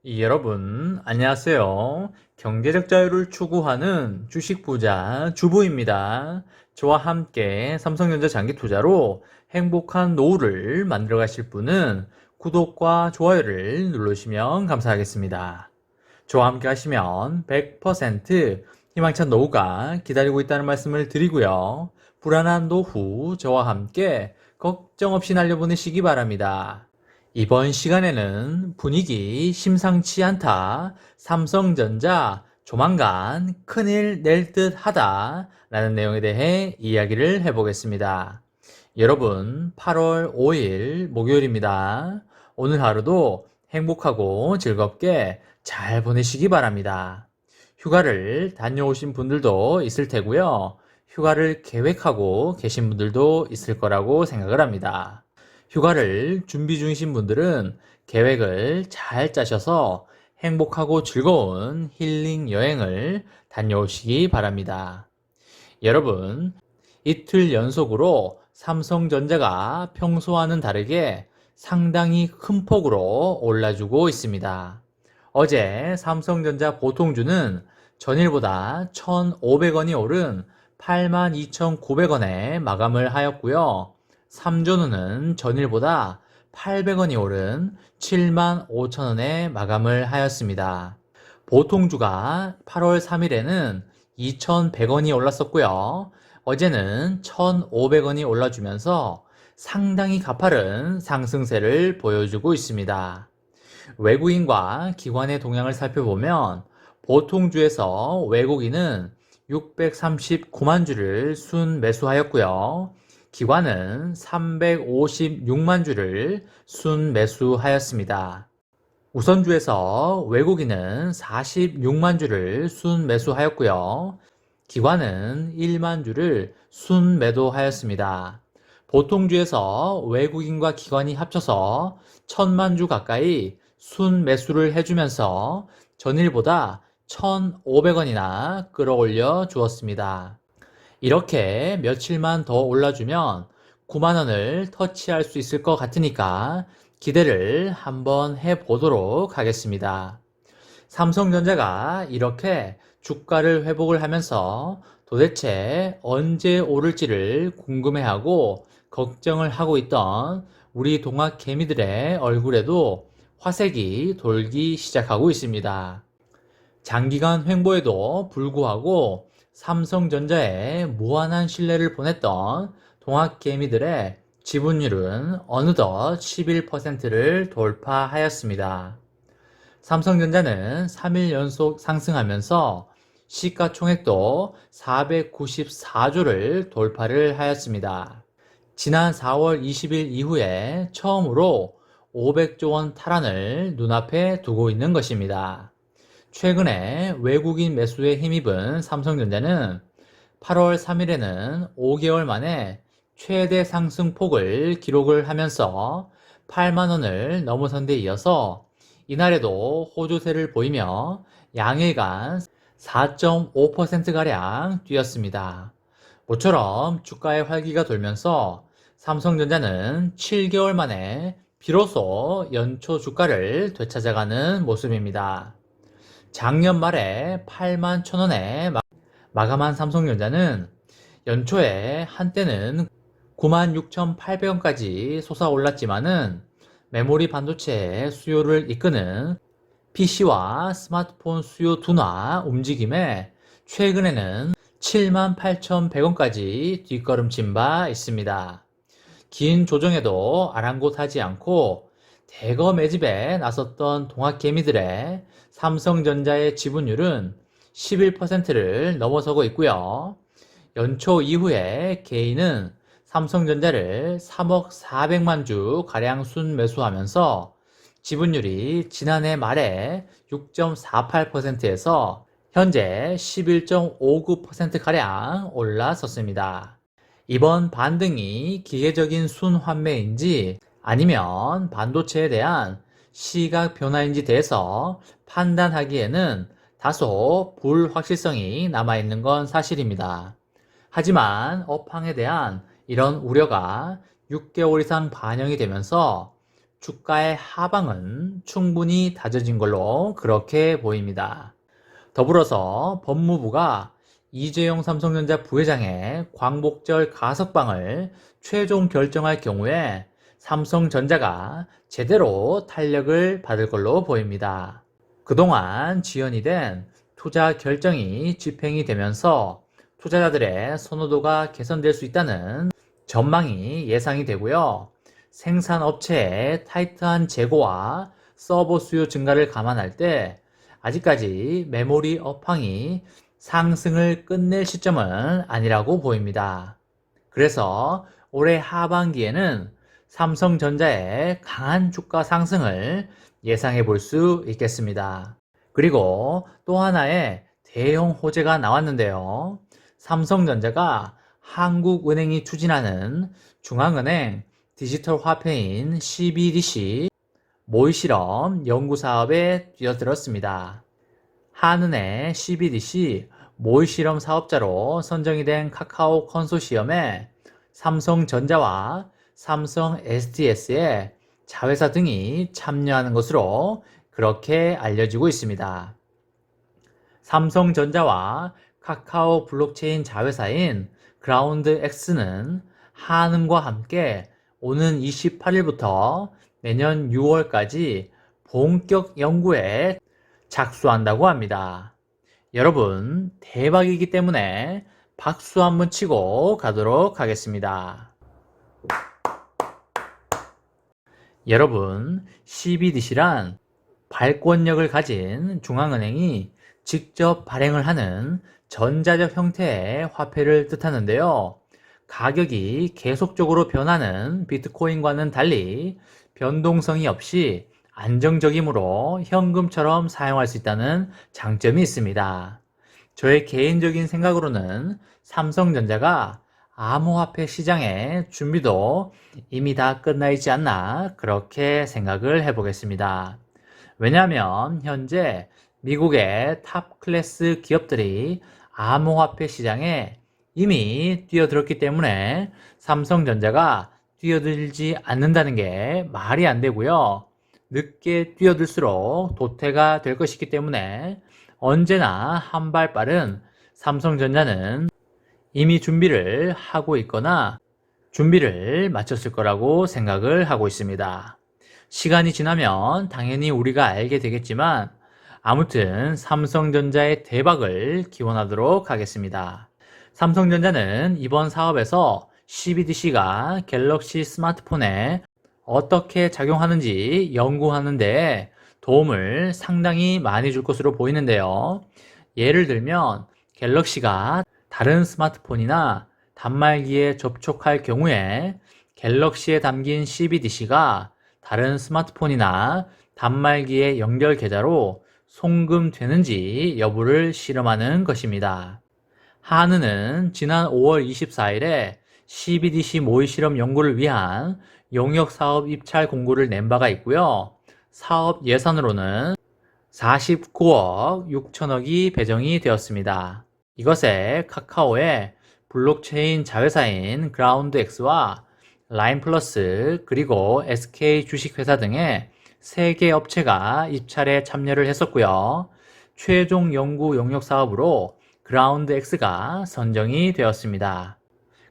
여러분, 안녕하세요. 경제적 자유를 추구하는 주식 부자 주부입니다. 저와 함께 삼성전자 장기 투자로 행복한 노후를 만들어 가실 분은 구독과 좋아요를 누르시면 감사하겠습니다. 저와 함께 하시면 100% 희망찬 노후가 기다리고 있다는 말씀을 드리고요. 불안한 노후 저와 함께 걱정 없이 날려보내시기 바랍니다. 이번 시간에는 분위기 심상치 않다. 삼성전자 조만간 큰일 낼 듯 하다. 라는 내용에 대해 이야기를 해보겠습니다. 여러분, 8월 5일 목요일입니다. 오늘 하루도 행복하고 즐겁게 잘 보내시기 바랍니다. 휴가를 다녀오신 분들도 있을 테고요. 휴가를 계획하고 계신 분들도 있을 거라고 생각을 합니다. 휴가를 준비 중이신 분들은 계획을 잘 짜셔서 행복하고 즐거운 힐링 여행을 다녀오시기 바랍니다. 여러분, 이틀 연속으로 삼성전자가 평소와는 다르게 상당히 큰 폭으로 올라주고 있습니다. 어제 삼성전자 보통주는 전일보다 1,500원이 오른 82,900원에 마감을 하였고요. 삼전후는 전일보다 800원이 오른 75,000원에 마감을 하였습니다. 보통주가 8월 3일에는 2,100원이 올랐었고요. 어제는 1,500원이 올라주면서 상당히 가파른 상승세를 보여주고 있습니다. 외국인과 기관의 동향을 살펴보면 보통주에서 외국인은 639만 주를 순 매수하였고요. 기관은 356만 주를 순 매수하였습니다. 우선주에서 외국인은 46만 주를 순 매수하였고요. 기관은 1만 주를 순 매도하였습니다. 보통주에서 외국인과 기관이 합쳐서 1,000만 주 가까이 순 매수를 해주면서 전일보다 1,500원이나 끌어올려 주었습니다. 이렇게 며칠만 더 올라주면 9만원을 터치할 수 있을 것 같으니까 기대를 한번 해보도록 하겠습니다. 삼성전자가 이렇게 주가를 회복을 하면서 도대체 언제 오를지를 궁금해하고 걱정을 하고 있던 우리 동학 개미들의 얼굴에도 화색이 돌기 시작하고 있습니다. 장기간 횡보에도 불구하고 삼성전자에 무한한 신뢰를 보냈던 동학개미들의 지분율은 어느덧 11%를 돌파하였습니다. 삼성전자는 3일 연속 상승하면서 시가총액도 494조를 돌파를 하였습니다. 지난 4월 20일 이후에 처음으로 500조 원 탈환을 눈앞에 두고 있는 것입니다. 최근에 외국인 매수에 힘입은 삼성전자는 8월 3일에는 5개월 만에 최대 상승폭을 기록을 하면서 8만원을 넘어선 데 이어서 이날에도 호조세를 보이며 양일간 4.5%가량 뛰었습니다. 모처럼 주가의 활기가 돌면서 삼성전자는 7개월 만에 비로소 연초 주가를 되찾아가는 모습입니다. 작년 말에 8만 1,000원에 마감한 삼성전자는 연초에 한때는 96,800원까지 솟아올랐지만은 메모리 반도체의 수요를 이끄는 PC와 스마트폰 수요 둔화 움직임에 최근에는 78,100원까지 뒷걸음친 바 있습니다. 긴 조정에도 아랑곳하지 않고 대거 매집에 나섰던 동학개미들의 삼성전자의 지분율은 11%를 넘어서고 있고요. 연초 이후에 개인은 삼성전자를 3억 400만 주 가량 순매수하면서 지분율이 지난해 말에 6.48%에서 현재 11.59%가량 올라섰습니다. 이번 반등이 기계적인 순환매인지 아니면 반도체에 대한 시각 변화인지 대해서 판단하기에는 다소 불확실성이 남아있는 건 사실입니다. 하지만 업황에 대한 이런 우려가 6개월 이상 반영이 되면서 주가의 하방은 충분히 다져진 걸로 그렇게 보입니다. 더불어서 법무부가 이재용 삼성전자 부회장의 광복절 가석방을 최종 결정할 경우에 삼성전자가 제대로 탄력을 받을 걸로 보입니다. 그동안 지연이 된 투자 결정이 집행이 되면서 투자자들의 선호도가 개선될 수 있다는 전망이 예상이 되고요. 생산업체의 타이트한 재고와 서버 수요 증가를 감안할 때 아직까지 메모리 업황이 상승을 끝낼 시점은 아니라고 보입니다. 그래서 올해 하반기에는 삼성전자의 강한 주가 상승을 예상해 볼 수 있겠습니다. 그리고 또 하나의 대형 호재가 나왔는데요. 삼성전자가 한국은행이 추진하는 중앙은행 디지털 화폐인 CBDC 모의실험 연구사업에 뛰어들었습니다. 한은의 CBDC 모의실험 사업자로 선정이 된 카카오 컨소시엄에 삼성전자와 삼성 SDS의 자회사 등이 참여하는 것으로 그렇게 알려지고 있습니다. 삼성전자와 카카오 블록체인 자회사인 그라운드X는 한은과 함께 오는 28일부터 내년 6월까지 본격 연구에 착수한다고 합니다. 여러분, 대박이기 때문에 박수 한번 치고 가도록 하겠습니다. 여러분, CBDC란 발권력을 가진 중앙은행이 직접 발행을 하는 전자적 형태의 화폐를 뜻하는데요. 가격이 계속적으로 변하는 비트코인과는 달리 변동성이 없이 안정적이므로 현금처럼 사용할 수 있다는 장점이 있습니다. 저의 개인적인 생각으로는 삼성전자가 암호화폐 시장의 준비도 이미 다 끝나 있지 않나 그렇게 생각을 해보겠습니다. 왜냐하면 현재 미국의 탑 클래스 기업들이 암호화폐 시장에 이미 뛰어들었기 때문에 삼성전자가 뛰어들지 않는다는 게 말이 안 되고요. 늦게 뛰어들수록 도태가 될 것이기 때문에 언제나 한 발 빠른 삼성전자는 이미 준비를 하고 있거나 준비를 마쳤을 거라고 생각을 하고 있습니다. 시간이 지나면 당연히 우리가 알게 되겠지만 아무튼 삼성전자의 대박을 기원하도록 하겠습니다. 삼성전자는 이번 사업에서 CBDC가 갤럭시 스마트폰에 어떻게 작용하는지 연구하는 데 도움을 상당히 많이 줄 것으로 보이는데요. 예를 들면 갤럭시가 다른 스마트폰이나 단말기에 접촉할 경우에 갤럭시에 담긴 CBDC가 다른 스마트폰이나 단말기의 연결 계좌로 송금되는지 여부를 실험하는 것입니다. 한은은 지난 5월 24일에 CBDC 모의 실험 연구를 위한 용역 사업 입찰 공고를 낸 바가 있고요. 사업 예산으로는 49억 6천억이 배정이 되었습니다. 이것에 카카오의 블록체인 자회사인 그라운드X와 라인플러스 그리고 SK 주식회사 등의 3개 업체가 입찰에 참여를 했었고요. 최종 연구 용역 사업으로 그라운드X가 선정이 되었습니다.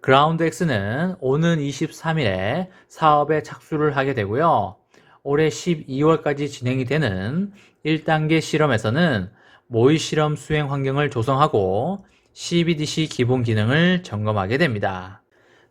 그라운드X는 오는 23일에 사업에 착수를 하게 되고요. 올해 12월까지 진행이 되는 1단계 실험에서는 모의 실험 수행 환경을 조성하고 CBDC 기본 기능을 점검하게 됩니다.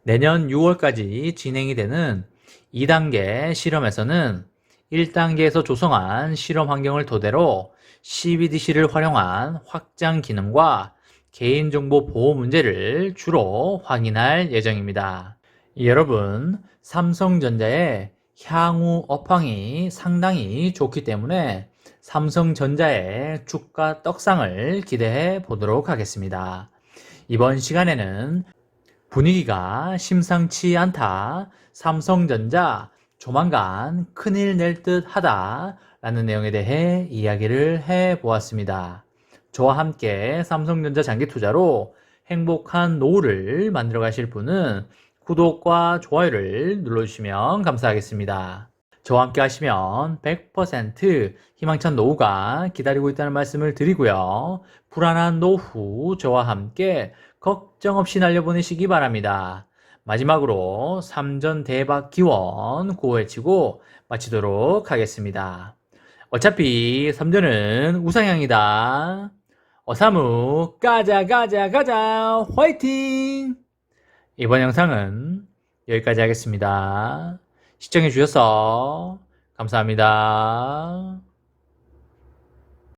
내년 6월까지 진행이 되는 2단계 실험에서는 1단계에서 조성한 실험 환경을 토대로 CBDC를 활용한 확장 기능과 개인정보 보호 문제를 주로 확인할 예정입니다. 여러분, 삼성전자의 향후 업황이 상당히 좋기 때문에 삼성전자의 주가 떡상을 기대해 보도록 하겠습니다. 이번 시간에는 분위기가 심상치 않다, 삼성전자 조만간 큰일 낼 듯 하다 라는 내용에 대해 이야기를 해 보았습니다. 저와 함께 삼성전자 장기 투자로 행복한 노후를 만들어 가실 분은 구독과 좋아요를 눌러주시면 감사하겠습니다. 저와 함께 하시면 100% 희망찬 노후가 기다리고 있다는 말씀을 드리고요. 불안한 노후 저와 함께 걱정 없이 날려보내시기 바랍니다. 마지막으로 3전 대박 기원 구호 외치고 마치도록 하겠습니다. 어차피 3전은 우상향이다. 어사무 가자 가자 가자 화이팅! 이번 영상은 여기까지 하겠습니다. 시청해 주셔서 감사합니다.